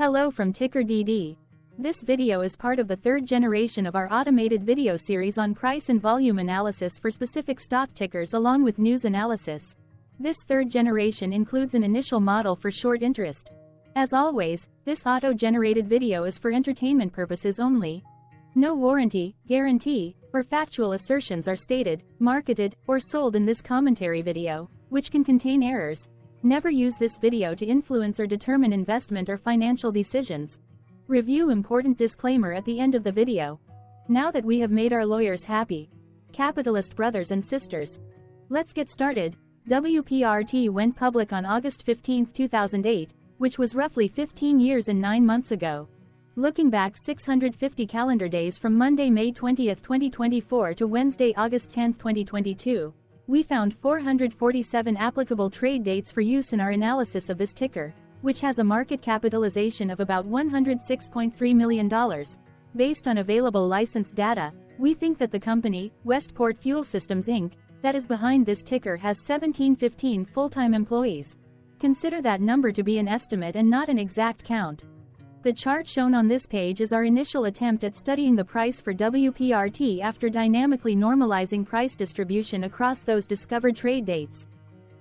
Hello from TickerDD. This video is part of the third generation of our automated video series on price and volume analysis for specific stock tickers along with news analysis. This third generation includes an initial model for short interest. As always, this auto-generated video is for entertainment purposes only. No warranty, guarantee, or factual assertions are stated, marketed, or sold in this commentary video, which can contain errors. Never use this video to influence or determine investment or financial decisions. Review important disclaimer at the end of the video. Now that we have made our lawyers happy, capitalist brothers and sisters, let's get started. WPRT went public on August 15, 2008, which was roughly 15 years and 9 months ago. Looking back 650 calendar days from Monday, May 20, 2024 to Wednesday, August 10, 2022, we found 447 applicable trade dates for use in our analysis of this ticker, which has a market capitalization of about $106.3 million. Based on available licensed data, we think that the company, Westport Fuel Systems Inc., that is behind this ticker has 1715 full-time employees. Consider that number to be an estimate and not an exact count. The chart shown on this page is our initial attempt at studying the price for WPRT after dynamically normalizing price distribution across those discovered trade dates.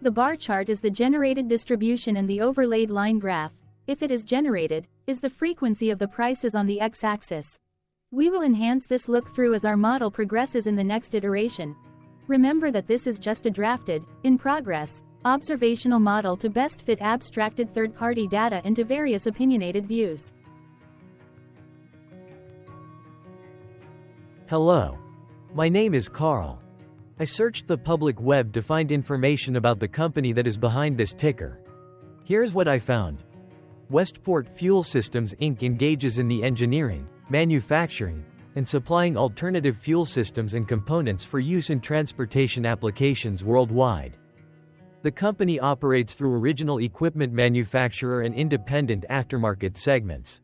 The bar chart is the generated distribution and the overlaid line graph, if it is generated, is the frequency of the prices on the x-axis. We will enhance this look-through as our model progresses in the next iteration. Remember that this is just a drafted, in progress, observational model to best fit abstracted third-party data into various opinionated views. Hello. My name is Carl. I searched the public web to find information about the company that is behind this ticker. Here's what I found. Westport Fuel Systems Inc. engages in the engineering, manufacturing, and supplying alternative fuel systems and components for use in transportation applications worldwide. The company operates through original equipment manufacturer and independent aftermarket segments.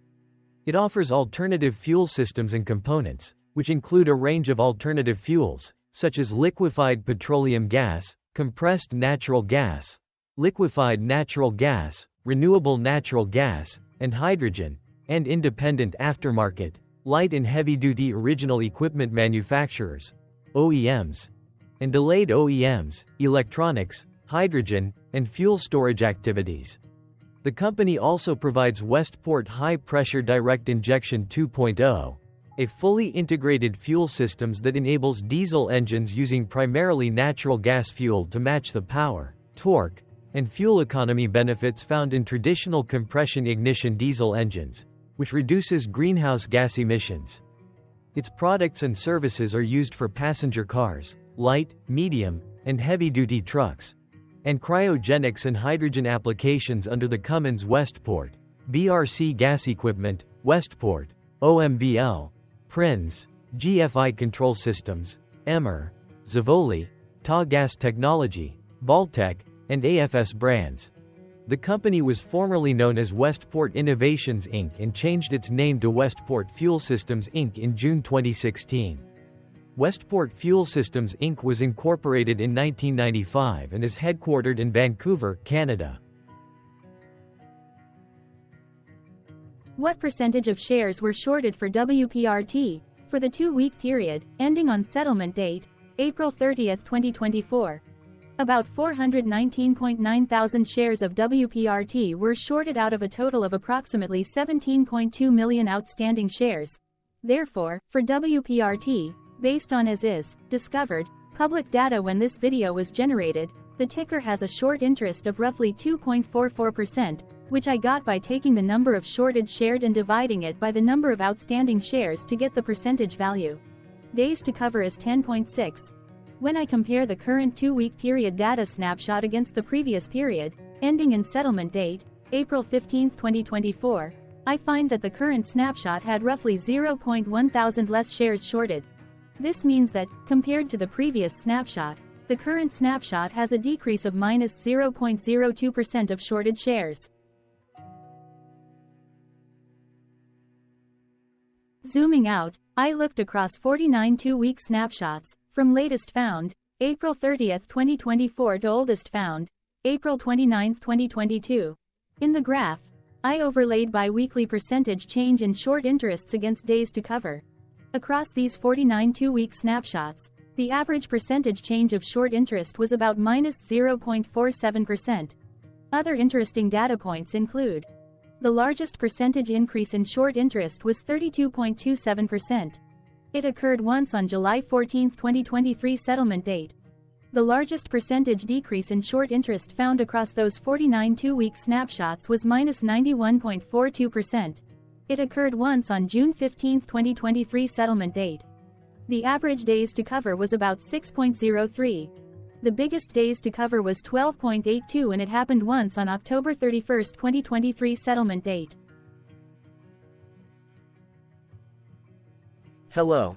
It offers alternative fuel systems and components, which include a range of alternative fuels, such as liquefied petroleum gas, compressed natural gas, liquefied natural gas, renewable natural gas, and hydrogen, and independent aftermarket, light and heavy-duty original equipment manufacturers, OEMs, and delayed OEMs, electronics, hydrogen, and fuel storage activities. The company also provides Westport High-Pressure Direct Injection 2.0, a fully integrated fuel systems that enables diesel engines using primarily natural gas fuel to match the power, torque, and fuel economy benefits found in traditional compression ignition diesel engines, which reduces greenhouse gas emissions. Its products and services are used for passenger cars, light, medium, and heavy-duty trucks, and cryogenics and hydrogen applications under the Cummins Westport, BRC Gas Equipment, Westport, OMVL, Prins, GFI Control Systems, Emmer, Zavoli, Ta Gas Technology, Valtech, and AFS brands. The company was formerly known as Westport Innovations Inc. and changed its name to Westport Fuel Systems Inc. in June 2016. Westport Fuel Systems Inc. was incorporated in 1995 and is headquartered in Vancouver, Canada. What percentage of shares were shorted for WPRT for the 2-week period, ending on settlement date, April 30, 2024? About 419.9 thousand shares of WPRT were shorted out of a total of approximately 17.2 million outstanding shares. Therefore, for WPRT, based on as is, discovered, public data when this video was generated, the ticker has a short interest of roughly 2.44%, which I got by taking the number of shorted shared and dividing it by the number of outstanding shares to get the percentage value. Days to cover is 10.6. When I compare the current 2-week period data snapshot against the previous period, ending in settlement date, April 15, 2024, I find that the current snapshot had roughly 0.1 thousand less shares shorted. This means that, compared to the previous snapshot, the current snapshot has a decrease of minus 0.02% of shorted shares. Zooming out, I looked across 49 2-week snapshots, from latest found, April 30, 2024 to oldest found, April 29, 2022. In the graph, I overlaid bi-weekly percentage change in short interests against days to cover. Across these 49 two-week snapshots, the average percentage change of short interest was about minus 0.47%. Other interesting data points include: the largest percentage increase in short interest was 32.27%. It occurred once on July 14, 2023 settlement date. The largest percentage decrease in short interest found across those 49 two-week snapshots was minus 91.42%. It occurred once on June 15, 2023 settlement date. The average days to cover was about 6.03. The biggest days to cover was 12.82 and it happened once on October 31, 2023 settlement date. Hello.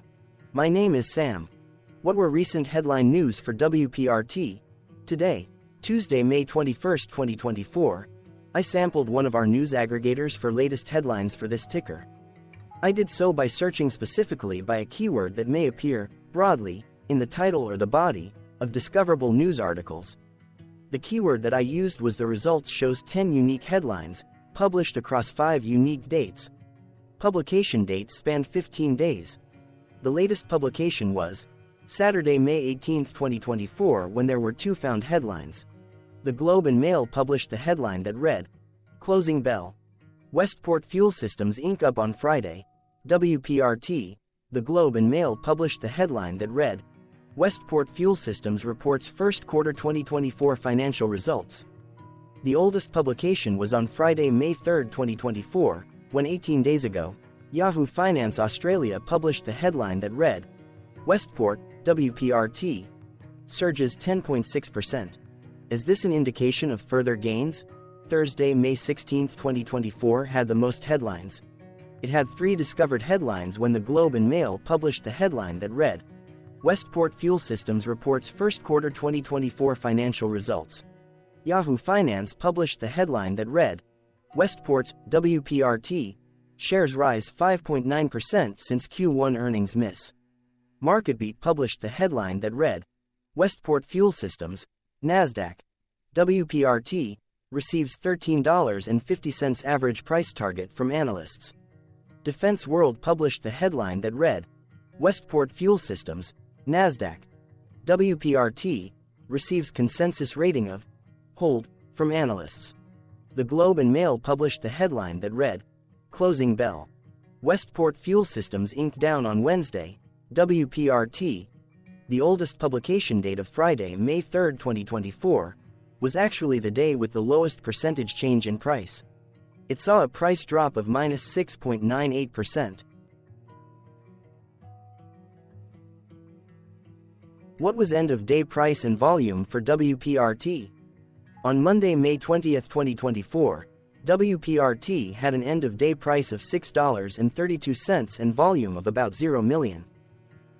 My name is Sam. What were recent headline news for WPRT? Today, Tuesday, May 21, 2024, I sampled one of our news aggregators for latest headlines for this ticker. I did so by searching specifically by a keyword that may appear, broadly, in the title or the body of discoverable news articles. The keyword that I used was the results shows 10 unique headlines, published across 5 unique dates. Publication dates spanned 15 days. The latest publication was Saturday, May 18, 2024, when there were 2 found headlines. The Globe and Mail published the headline that read, "Closing Bell. Westport Fuel Systems Inc." Up on Friday, WPRT, the Globe and Mail published the headline that read, "Westport Fuel Systems reports first quarter 2024 financial results." The oldest publication was on Friday, May 3, 2024, when 18 days ago, Yahoo Finance Australia published the headline that read, "Westport, WPRT, surges 10.6%. Is this an indication of further gains?" Thursday, May 16, 2024 had the most headlines. It had 3 discovered headlines when the Globe and Mail published the headline that read, "Westport Fuel Systems reports first quarter 2024 financial results." Yahoo Finance published the headline that read, "Westport's WPRT shares rise 5.9% since Q1 earnings miss." MarketBeat published the headline that read, "Westport Fuel Systems, NASDAQ, WPRT, receives $13.50 average price target from analysts." Defense World published the headline that read, "Westport Fuel Systems, NASDAQ, WPRT, receives consensus rating of hold from analysts." The Globe and Mail published the headline that read, "Closing Bell. Westport Fuel Systems Inc. down on Wednesday, WPRT." The oldest publication date of Friday, May 3, 2024, was actually the day with the lowest percentage change in price. It saw a price drop of minus 6.98%. What was end-of-day price and volume for WPRT? On Monday, May 20, 2024, WPRT had an end-of-day price of $6.32 and volume of about 0 million.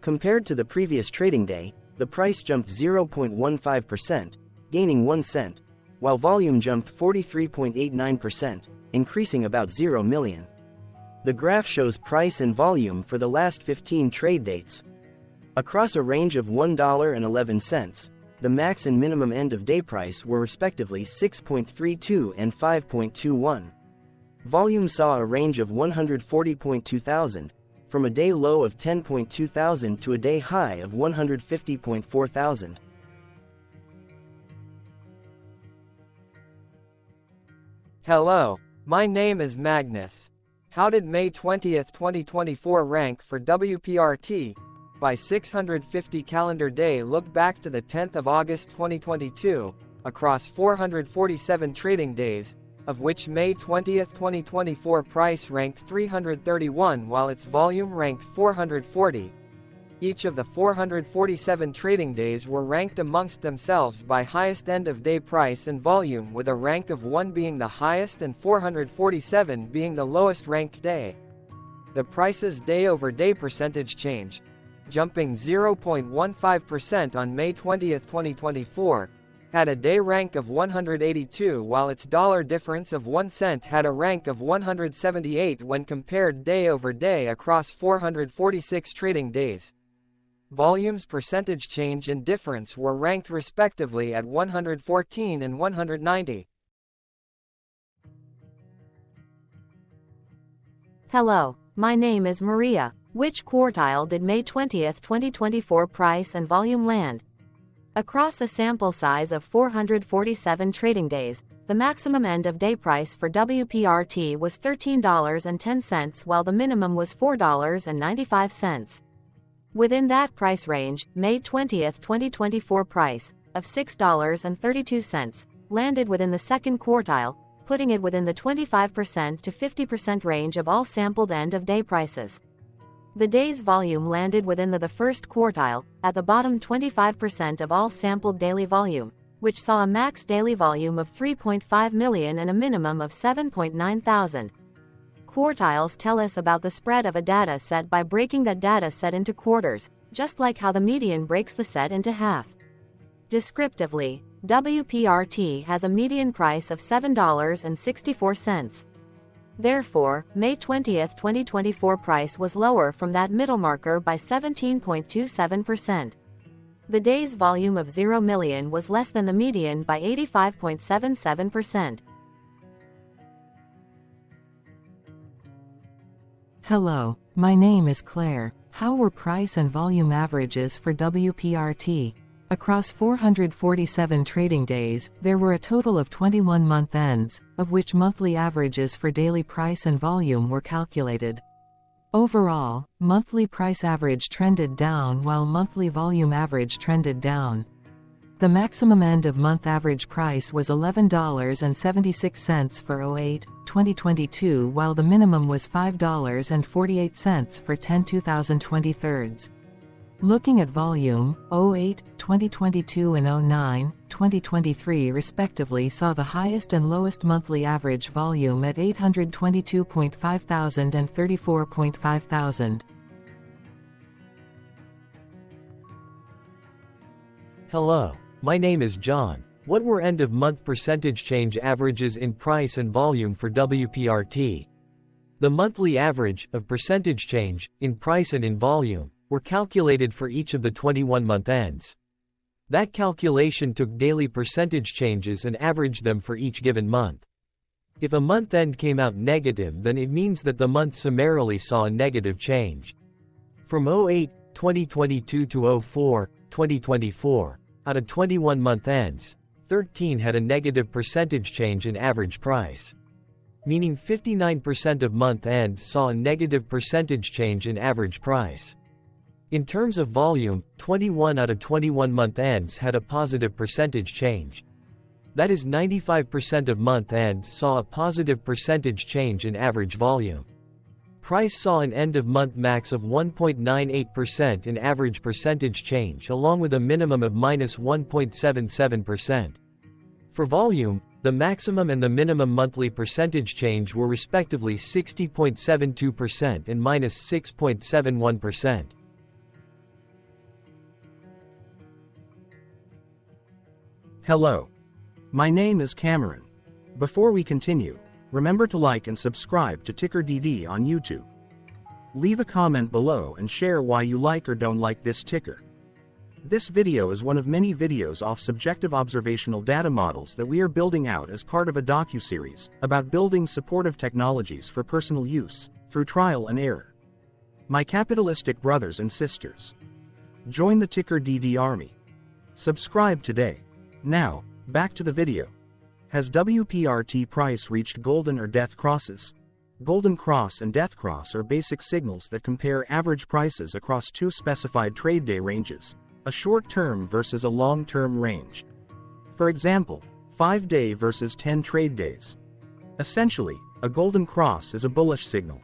Compared to the previous trading day, the price jumped 0.15%, gaining 1 cent, while volume jumped 43.89%, increasing about 0 million. The graph shows price and volume for the last 15 trade dates. Across a range of $1.11, the max and minimum end-of-day price were respectively 6.32 and 5.21. Volume saw a range of 140.2 thousand, from a day low of 10.2 thousand to a day high of 150.4 thousand. Hello, my name is Magnus. How did May 20, 2024 rank for WPRT? By 650 calendar day look back to the 10th of August 2022, across 447 trading days, of which May 20, 2024 price ranked 331 while its volume ranked 440. Each of the 447 trading days were ranked amongst themselves by highest end-of-day price and volume, with a rank of 1 being the highest and 447 being the lowest ranked day. The price's day-over-day percentage change, jumping 0.15% on May 20, 2024, had a day rank of 182 while its dollar difference of 1 cent had a rank of 178 when compared day over day across 446 trading days. Volume's percentage change and difference were ranked respectively at 114 and 190. Hello, my name is Maria. Which quartile did May 20, 2024 price and volume land? Across a sample size of 447 trading days, the maximum end-of-day price for WPRT was $13.10 while the minimum was $4.95. Within that price range, May 20, 2024 price, of $6.32, landed within the second quartile, putting it within the 25% to 50% range of all sampled end-of-day prices. The day's volume landed within the first quartile, at the bottom 25% of all sampled daily volume, which saw a max daily volume of 3.5 million and a minimum of 7.9 thousand. Quartiles tell us about the spread of a data set by breaking that data set into quarters, just like how the median breaks the set into half. Descriptively, WPRT has a median price of $7.64. Therefore, May 20, 2024 price was lower from that middle marker by 17.27%. The day's volume of 0 million was less than the median by 85.77%. Hello, my name is Claire. How were price and volume averages for WPRT? Across 447 trading days, there were a total of 21 month ends, of which monthly averages for daily price and volume were calculated. Overall, monthly price average trended down while monthly volume average trended down. The maximum end-of-month average price was $11.76 for 08-2022 while the minimum was $5.48 for 10-2023. Looking at volume, 08-2022 and 09-2023 respectively saw the highest and lowest monthly average volume at 822.5 thousand and 34.5 thousand. Hello, my name is John. What were end-of-month percentage change averages in price and volume for WPRT? The monthly average of percentage change, in price and in volume, were calculated for each of the 21-month ends. That calculation took daily percentage changes and averaged them for each given month. If a month end came out negative, then it means that the month summarily saw a negative change. From 08-2022 to 04-2024, out of 21 month ends, 13 had a negative percentage change in average price. Meaning 59% of month ends saw a negative percentage change in average price. In terms of volume, 21 out of 21 month ends had a positive percentage change. That is 95% of month ends saw a positive percentage change in average volume. Price saw an end-of-month max of 1.98% in average percentage change along with a minimum of -1.77%. For volume, the maximum and the minimum monthly percentage change were respectively 60.72% and -6.71%. Hello. My name is Cameron. Before we continue, remember to like and subscribe to TickerDD on YouTube. Leave a comment below and share why you like or don't like this ticker. This video is one of many videos off subjective observational data models that we are building out as part of a docu-series about building supportive technologies for personal use, through trial and error. My capitalistic brothers and sisters, join the TickerDD army. Subscribe today. Now, back to the video. Has WPRT price reached golden or death crosses? Golden cross and death cross are basic signals that compare average prices across two specified trade day ranges, a short-term versus a long-term range. For example, 5-day versus 10 trade days. Essentially, a golden cross is a bullish signal.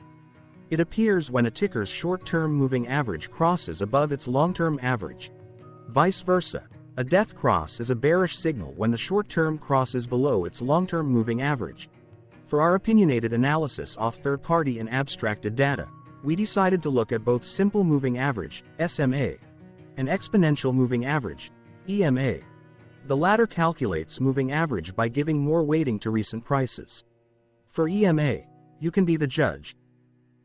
It appears when a ticker's short-term moving average crosses above its long-term average. Vice versa. A death cross is a bearish signal when the short-term crosses below its long-term moving average. For our opinionated analysis off third-party and abstracted data, we decided to look at both simple moving average, SMA, and exponential moving average, EMA. The latter calculates moving average by giving more weighting to recent prices. For EMA, you can be the judge.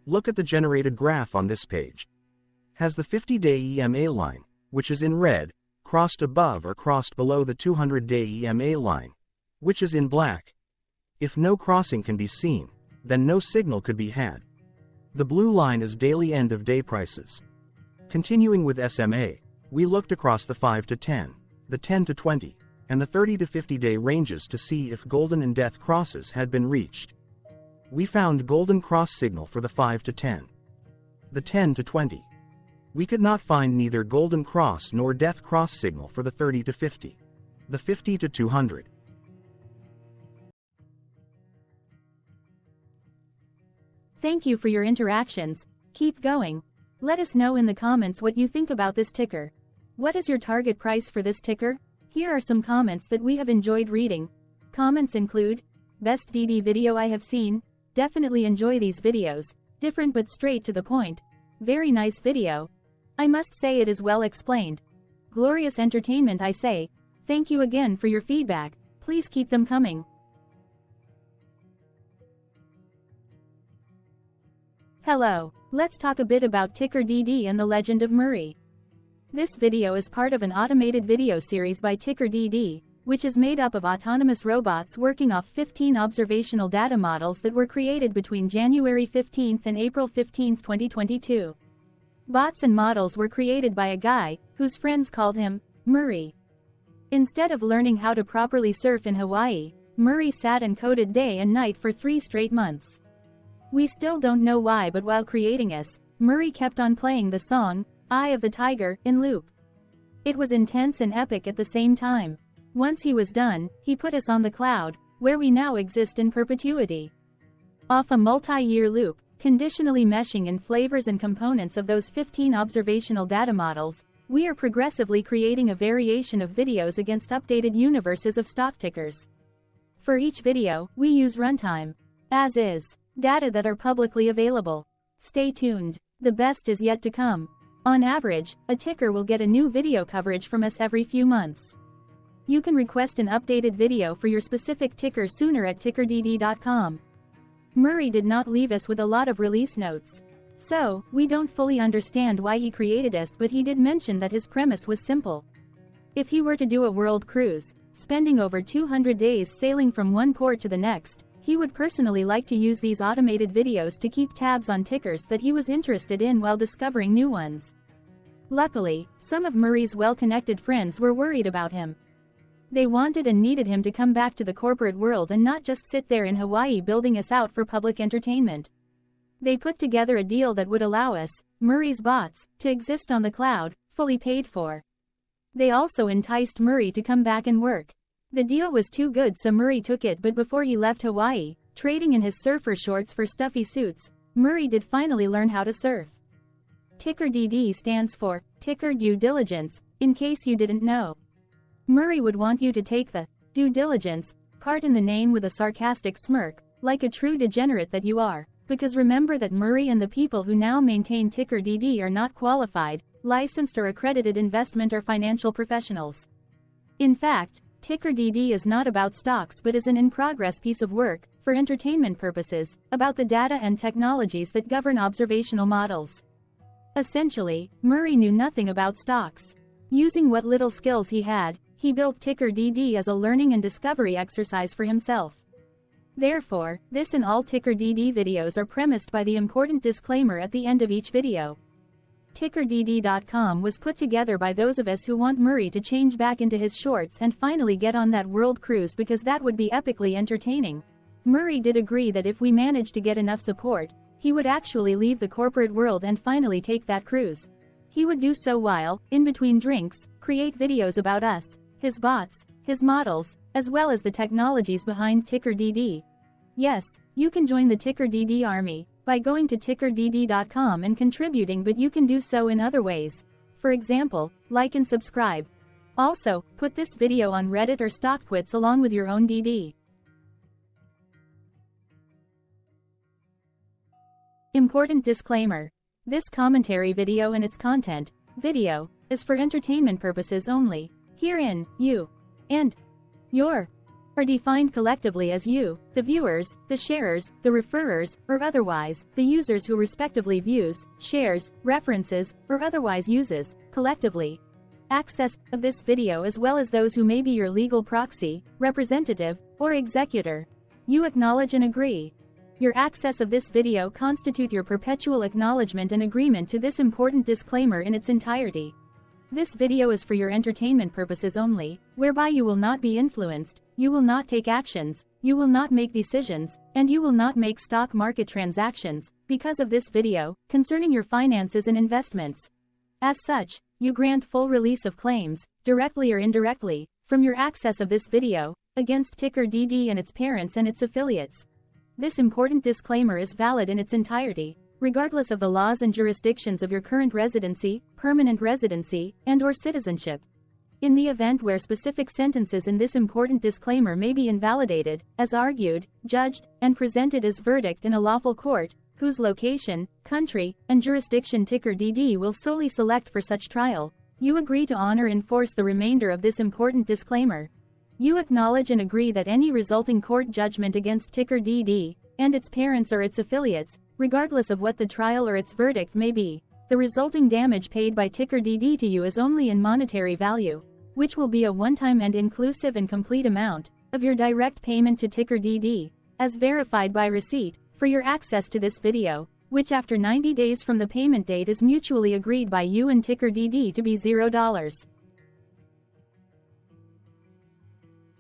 Look at the generated graph on this page. Has the 50-day EMA line, which is in red, crossed above or crossed below the 200-day EMA line, which is in black? If no crossing can be seen, then no signal could be had. The blue line is daily end-of-day prices. Continuing with SMA, we looked across the 5 to 10, the 10 to 20, and the 30 to 50-day ranges to see if golden and death crosses had been reached. We found golden cross signal for the 5 to 10. The 10 to 20. We could not find neither golden cross nor death cross signal for the 30 to 50. The 50 to 200. Thank you for your interactions. Keep going. Let us know in the comments what you think about this ticker. What is your target price for this ticker? Here are some comments that we have enjoyed reading. Comments include, best DD video I have seen, definitely enjoy these videos, different but straight to the point, very nice video. I must say it is well explained. Glorious entertainment I say, thank you again for your feedback, please keep them coming. Hello, let's talk a bit about TickerDD and the Legend of Murray. This video is part of an automated video series by TickerDD, which is made up of autonomous robots working off 15 observational data models that were created between January 15 and April 15, 2022. Bots and models were created by a guy, whose friends called him Murray. Instead of learning how to properly surf in Hawaii, Murray sat and coded day and night for 3 straight months. We still don't know why, but while creating us, Murray kept on playing the song, Eye of the Tiger, in loop. It was intense and epic at the same time. Once he was done, he put us on the cloud, where we now exist in perpetuity. Off a multi-year loop, conditionally meshing in flavors and components of those 15 observational data models, we are progressively creating a variation of videos against updated universes of stock tickers. For each video, we use runtime, as is, data that are publicly available. Stay tuned. The best is yet to come. On average, a ticker will get a new video coverage from us every few months. You can request an updated video for your specific ticker sooner at TickerDD.com. Murray did not leave us with a lot of release notes. So, we don't fully understand why he created us, but he did mention that his premise was simple. If he were to do a world cruise, spending over 200 days sailing from one port to the next, he would personally like to use these automated videos to keep tabs on tickers that he was interested in while discovering new ones. Luckily, some of Murray's well-connected friends were worried about him. They wanted and needed him to come back to the corporate world and not just sit there in Hawaii building us out for public entertainment. They put together a deal that would allow us, Murray's bots, to exist on the cloud, fully paid for. They also enticed Murray to come back and work. The deal was too good, so Murray took it, but before he left Hawaii, trading in his surfer shorts for stuffy suits, Murray did finally learn how to surf. TickerDD stands for Ticker Due Diligence, in case you didn't know. Murray would want you to take the due diligence part in the name with a sarcastic smirk, like a true degenerate that you are, because remember that Murray and the people who now maintain TickerDD are not qualified, licensed or accredited investment or financial professionals. In fact, TickerDD is not about stocks but is an in-progress piece of work, for entertainment purposes, about the data and technologies that govern observational models. Essentially, Murray knew nothing about stocks. Using what little skills he had, he built TickerDD as a learning and discovery exercise for himself. Therefore, this and all TickerDD videos are premised by the important disclaimer at the end of each video. TickerDD.com was put together by those of us who want Murray to change back into his shorts and finally get on that world cruise, because that would be epically entertaining. Murray did agree that if we managed to get enough support, he would actually leave the corporate world and finally take that cruise. He would do so while, in between drinks, create videos about us, his bots, his models, as well as the technologies behind TickerDD. Yes, you can join the TickerDD army by going to TickerDD.com and contributing, but you can do so in other ways. For example, like and subscribe. Also, put this video on Reddit or StockTwits along with your own DD. Important disclaimer. This commentary video and its content, video, is for entertainment purposes only. Herein, you and your are defined collectively as you, the viewers, the sharers, the referrers, or otherwise, the users who respectively views, shares, references, or otherwise uses, collectively, access of this video, as well as those who may be your legal proxy, representative, or executor. You acknowledge and agree. your access of this video constitute your perpetual acknowledgement and agreement to this important disclaimer in its entirety. This video is for your entertainment purposes only, whereby you will not be influenced, you will not take actions, you will not make decisions, and you will not make stock market transactions, because of this video, concerning your finances and investments. As such, you grant full release of claims, directly or indirectly, from your access of this video, against TickerDD and its parents and its affiliates. This important disclaimer is valid in its entirety, regardless of the laws and jurisdictions of your current residency, permanent residency, and/or citizenship. In the event where specific sentences in this important disclaimer may be invalidated, as argued, judged, and presented as verdict in a lawful court, whose location, country, and jurisdiction TickerDD will solely select for such trial, you agree to honor and enforce the remainder of this important disclaimer. You acknowledge and agree that any resulting court judgment against TickerDD, and its parents or its affiliates, regardless of what the trial or its verdict may be, the resulting damage paid by TickerDD to you is only in monetary value, which will be a one-time and inclusive and complete amount of your direct payment to TickerDD, as verified by receipt, for your access to this video, which after 90 days from the payment date is mutually agreed by you and TickerDD to be $0.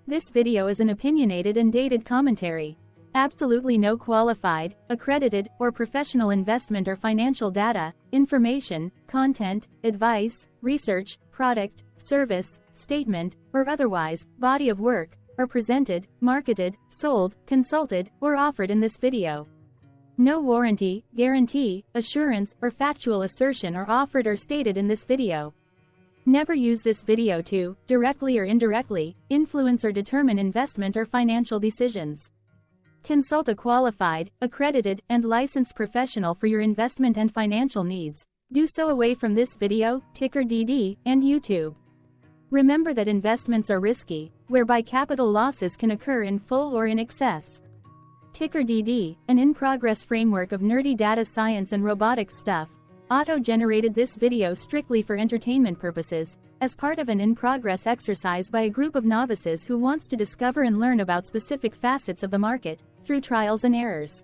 This video is an opinionated and dated commentary. Absolutely no qualified, accredited, or professional investment or financial data, information, content, advice, research, product, service, statement, or otherwise, body of work, are presented, marketed, sold, consulted, or offered in this video. No warranty, guarantee, assurance, or factual assertion are offered or stated in this video. Never use this video to, directly or indirectly, influence or determine investment or financial decisions. Consult a qualified, accredited, and licensed professional for your investment and financial needs. Do so away from this video, TickerDD, and YouTube. Remember that investments are risky, whereby capital losses can occur in full or in excess. TickerDD, an in-progress framework of nerdy data science and robotics stuff, auto-generated this video strictly for entertainment purposes, as part of an in-progress exercise by a group of novices who wants to discover and learn about specific facets of the market, through trials and errors.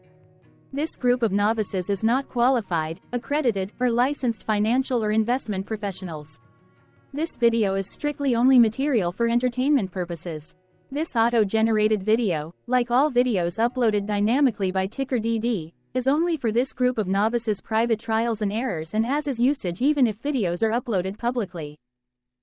This group of novices is not qualified, accredited, or licensed financial or investment professionals. This video is strictly only material for entertainment purposes. This auto-generated video, like all videos uploaded dynamically by TickerDD, is only for this group of novices' private trials and errors and as is usage even if videos are uploaded publicly.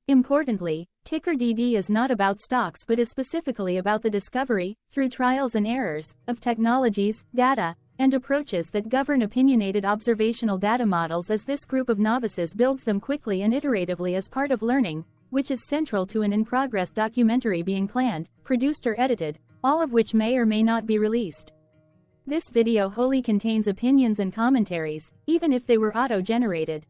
Importantly, TickerDD is not about stocks but is specifically about the discovery, through trials and errors, of technologies, data, and approaches that govern opinionated observational data models as this group of novices builds them quickly and iteratively as part of learning, which is central to an in-progress documentary being planned, produced or edited, all of which may or may not be released. This video wholly contains opinions and commentaries, even if they were auto-generated.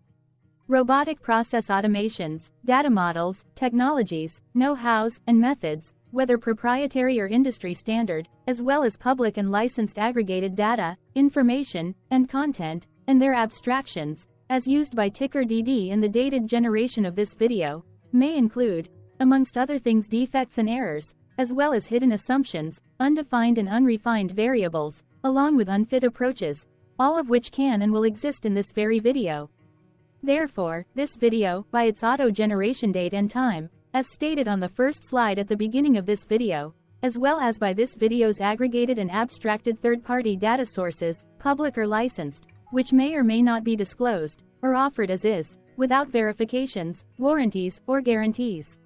Robotic process automations, data models, technologies, know-hows, and methods, whether proprietary or industry standard, as well as public and licensed aggregated data, information, and content, and their abstractions, as used by TickerDD in the dated generation of this video, may include, amongst other things, defects and errors, as well as hidden assumptions, undefined and unrefined variables, along with unfit approaches, all of which can and will exist in this very video. Therefore, this video, by its auto-generation date and time, as stated on the first slide at the beginning of this video, as well as by this video's aggregated and abstracted third-party data sources, public or licensed, which may or may not be disclosed, or offered as is, without verifications, warranties, or guarantees.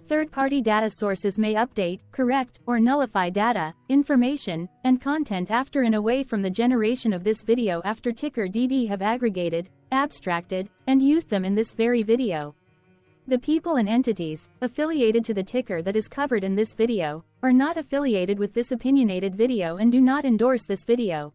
Third-party data sources may update, correct, or nullify data, information, and content after and away from the generation of this video after TickerDD have aggregated, abstracted, and used them in this very video. The people and entities, affiliated to the ticker that is covered in this video, are not affiliated with this opinionated video and do not endorse this video.